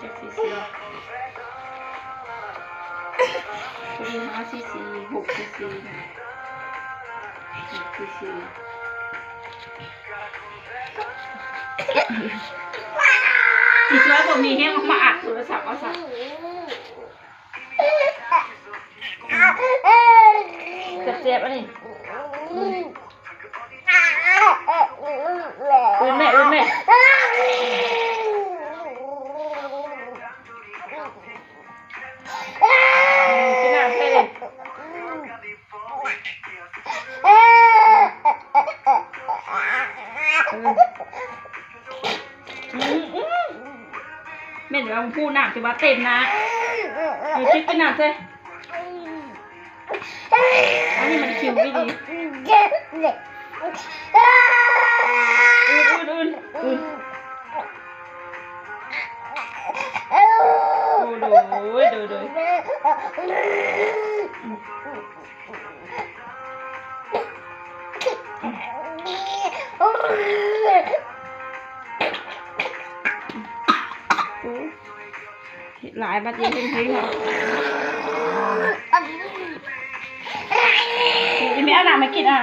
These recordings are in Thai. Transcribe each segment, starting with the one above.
จากซีซีตัวนี้5 cc 6 cc 6 cc อีกแล้วผมมีแห้งมาอัดโทรศัพท์เอาสักเจ็บอันนี้อื่นแม่กินน้ำใส่เลยแม่เดี๋ยวเราพูดน้ำจะมาเต็มนะคิดกินน้ำใส่อันนี้มันคิวไม่ดีอื่นดูหลายบัดยังเป็นเพลงเหรอกินไม่เอาหนามากินอ่ะ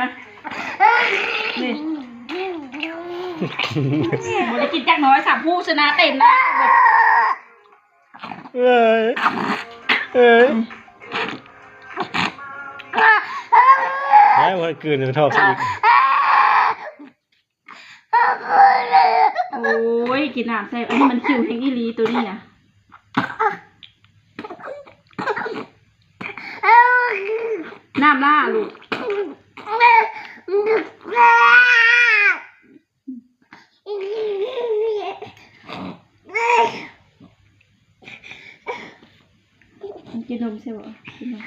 นี่มันจะกินจากน้อย3 ผู้ชนะเต็มนะแล้วมันกืนจะทอบอีกโอ้ยกินน้ำใส่อันนี้มันคิวแห้งอีลีตัวนี้นะน้ำล่าลูกกินนมใช่ไหมกินนม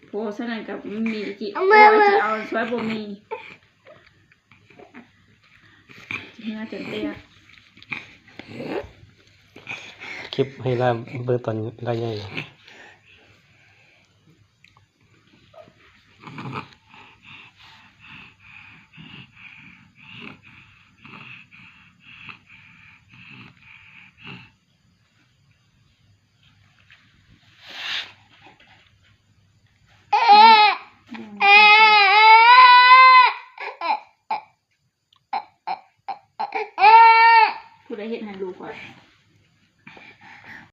โพสนั่นกับมีจิโอ้ยจะเอาช่วยบ่มีน่าจะเตี้ยคลิปให้ล่าเบอร์ตอนล่าใหญ่ผู้ใดเห็นให้ดูก่อน